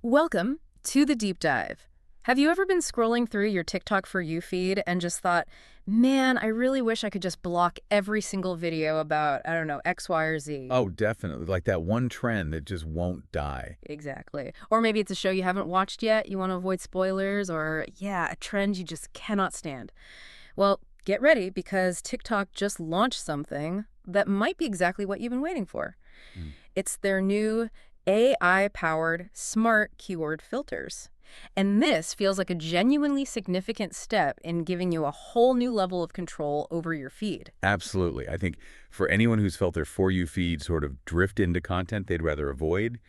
Welcome to the deep dive. Have you ever been scrolling through your TikTok For You feed and just thought, man, I really wish I could just block every single video about, I don't know, X, Y, or Z? Oh, definitely. Like that one trend that just won't die. Exactly. Or maybe it's a show you haven't watched yet, you want to avoid spoilers, or, yeah, a trend you just cannot stand. Well, get ready because TikTok just launched something that might be exactly what you've been waiting for. Mm. It's their new AI-powered smart keyword filters. And this feels like a genuinely significant step in giving you a whole new level of control over your feed. Absolutely. I think for anyone who's felt their For You feed sort of drift into content they'd rather avoid,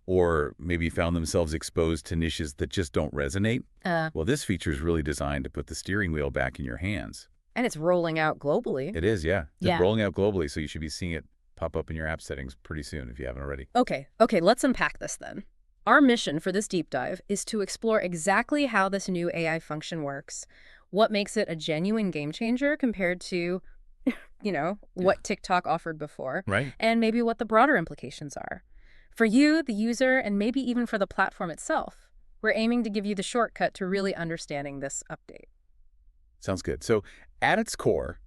or maybe found themselves exposed to niches that just don't resonate, Uh, well, this feature is really designed to put the steering wheel back in your hands. and it's rolling out globally. It is, yeah. Just Yeah. rolling out globally, so you should be seeing it pop up in your app settings pretty soon if you haven't already. Okay, let's unpack this then. Our mission for this deep dive is to explore exactly how this new AI function works, what makes it a genuine game changer compared to, what TikTok offered before, Right? and maybe what the broader implications are. For you, the user, and maybe even for the platform itself, we're aiming to give you the shortcut to really understanding this update. Sounds good. So at its core,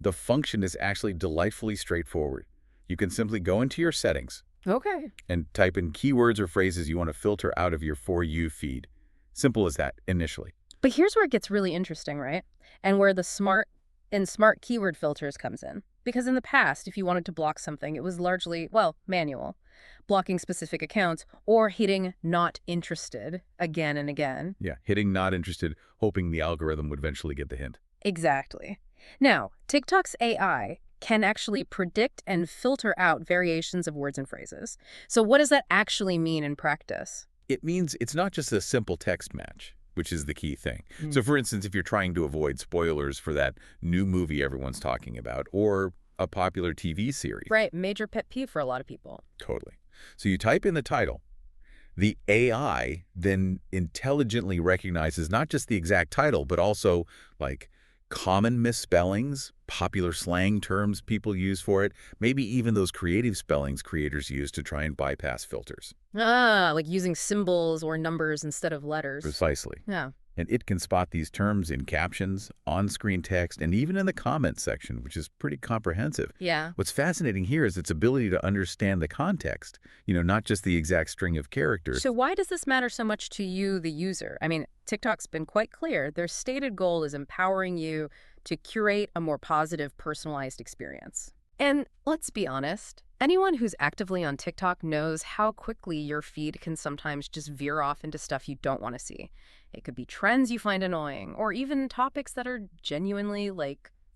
the function is actually delightfully straightforward. You can simply go into your settings Okay. and type in keywords or phrases you want to filter out of your For You feed. Simple as that initially. But here's where it gets really interesting, right? And where the smart keyword filters comes in. Because in the past, if you wanted to block something, it was largely, well, manual, blocking specific accounts or hitting not interested again and again. Yeah, hitting not interested, hoping the algorithm would eventually get the hint. Exactly. Now, TikTok's AI can actually predict and filter out variations of words and phrases. So what does that actually mean in practice? It means it's not just a simple text match, which is the key thing. So for instance, if you're trying to avoid spoilers for that new movie everyone's talking about or a popular TV series. Right, major pet peeve for a lot of people. Totally. So you type in the title. The AI then intelligently recognizes not just the exact title, but also like common misspellings, popular slang terms people use for it, maybe even those creative spellings creators use to try and bypass filters. Like using symbols or numbers instead of letters. Precisely. Yeah. And it can spot these terms in captions, on-screen text, and even in the comments section, which is pretty comprehensive. Yeah. What's fascinating here is its ability to understand the context, not just the exact string of characters. So why does this matter so much to you, the user? I mean, TikTok's been quite clear. Their stated goal is empowering you to curate a more positive, personalized experience. And let's be honest, anyone who's actively on TikTok knows how quickly your feed can sometimes just veer off into stuff you don't want to see. It could be trends you find annoying, or even topics that are genuinely,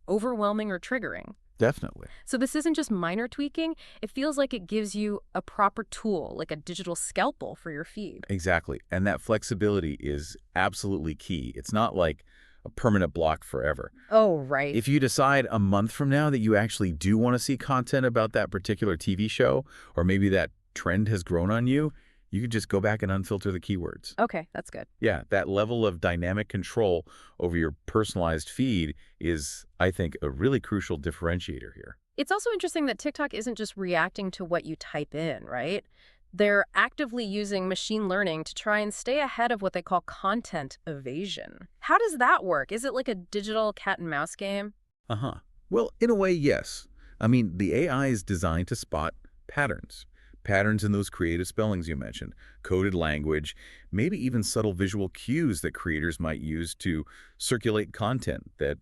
overwhelming or triggering. Definitely. So this isn't just minor tweaking. It feels like it gives you a proper tool, like a digital scalpel for your feed. Exactly. And that flexibility is absolutely key. It's not like a permanent block forever. Oh, right. If you decide a month from now that you actually do want to see content about that particular TV show, or maybe that trend has grown on you, you could just go back and unfilter the keywords. Okay, that's good. Yeah, that level of dynamic control over your personalized feed is, I think, a really crucial differentiator here. It's also interesting that TikTok isn't just reacting to what you type in, right? They're actively using machine learning to try and stay ahead of what they call content evasion. How does that work? Is it like a digital cat and mouse game? Uh-huh. Well, in a way, yes. I mean, the AI is designed to spot patterns. Patterns in those creative spellings you mentioned, coded language, maybe even subtle visual cues that creators might use to circulate content that,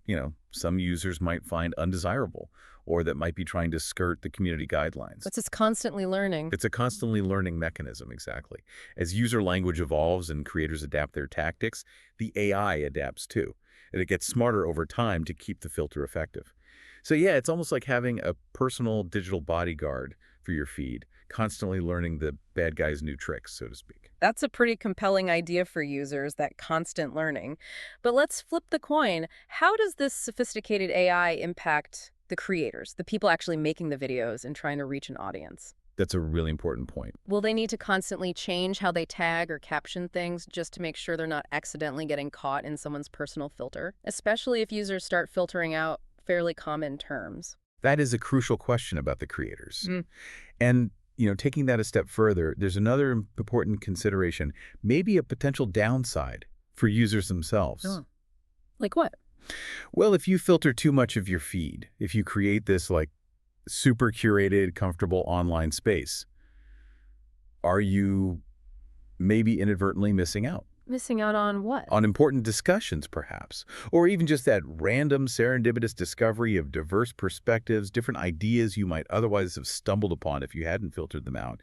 some users might find undesirable or that might be trying to skirt the community guidelines. But it's constantly learning. It's a constantly learning mechanism, exactly. As user language evolves and creators adapt their tactics, the AI adapts too, and it gets smarter over time to keep the filter effective. So yeah, it's almost like having a personal digital bodyguard for your feed, constantly learning the bad guy's new tricks, so to speak. That's a pretty compelling idea for users, that constant learning. But let's flip the coin. How does this sophisticated AI impact the creators, the people actually making the videos and trying to reach an audience? That's a really important point. Will they need to constantly change how they tag or caption things just to make sure they're not accidentally getting caught in someone's personal filter? Especially if users start filtering out fairly common terms. That is a crucial question about the creators. And taking that a step further, there's another important consideration, maybe a potential downside for users themselves. Oh. Like what? Well, if you filter too much of your feed, if you create this like super curated, comfortable online space, are you maybe inadvertently missing out Missing out on what? on important discussions, perhaps, or even just that random serendipitous discovery of diverse perspectives, different ideas you might otherwise have stumbled upon if you hadn't filtered them out?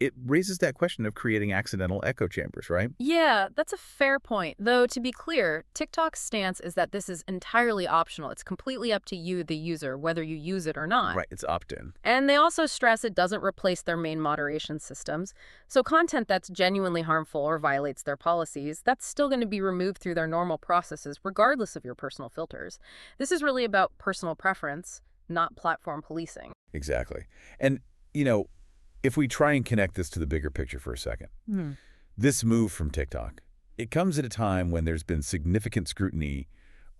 It raises that question of creating accidental echo chambers, right? Yeah, that's a fair point. Though, to be clear, TikTok's stance is that this is entirely optional. It's completely up to you, the user, whether you use it or not. Right, it's opt-in. And they also stress it doesn't replace their main moderation systems. So content that's genuinely harmful or violates their policies, that's still going to be removed through their normal processes, regardless of your personal filters. This is really about personal preference, not platform policing. Exactly. And, if we try and connect this to the bigger picture for a second, this move from TikTok, it comes at a time when there's been significant scrutiny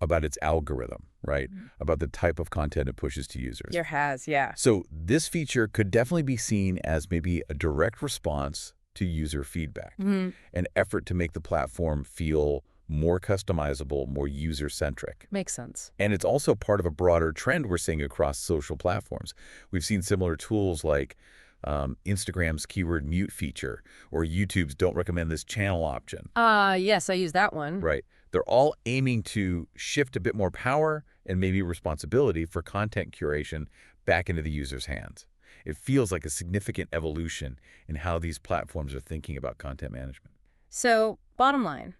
about its algorithm, right? About the type of content it pushes to users. There has, yeah. So this feature could definitely be seen as maybe a direct response to user feedback, an effort to make the platform feel more customizable, more user-centric. Makes sense. And it's also part of a broader trend we're seeing across social platforms. We've seen similar tools like Instagram's keyword mute feature or YouTube's don't recommend this channel option. Yes, I use that one. Right. They're all aiming to shift a bit more power and maybe responsibility for content curation back into the user's hands. It feels like a significant evolution in how these platforms are thinking about content management. So, bottom line,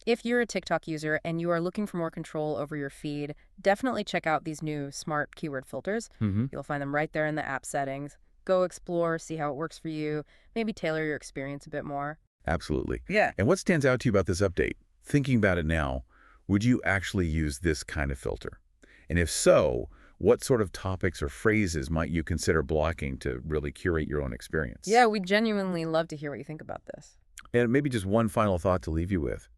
if you're a TikTok user and you are looking for more control over your feed, definitely check out these new smart keyword filters. You'll find them right there in the app settings. Go explore, see how it works for you, maybe tailor your experience a bit more. Absolutely. Yeah. And what stands out to you about this update? Thinking about it now, would you actually use this kind of filter? And if so, what sort of topics or phrases might you consider blocking to really curate your own experience? Yeah, we genuinely love to hear what you think about this. And maybe just one final thought to leave you with.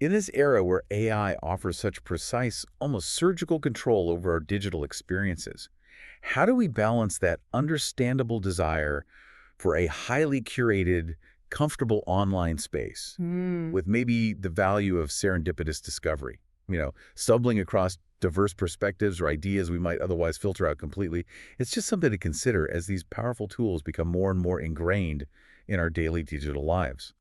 In this era where AI offers such precise, almost surgical control over our digital experiences, how do we balance that understandable desire for a highly curated, comfortable online space with maybe the value of serendipitous discovery? Stumbling across diverse perspectives or ideas we might otherwise filter out completely. It's just something to consider as these powerful tools become more and more ingrained in our daily digital lives.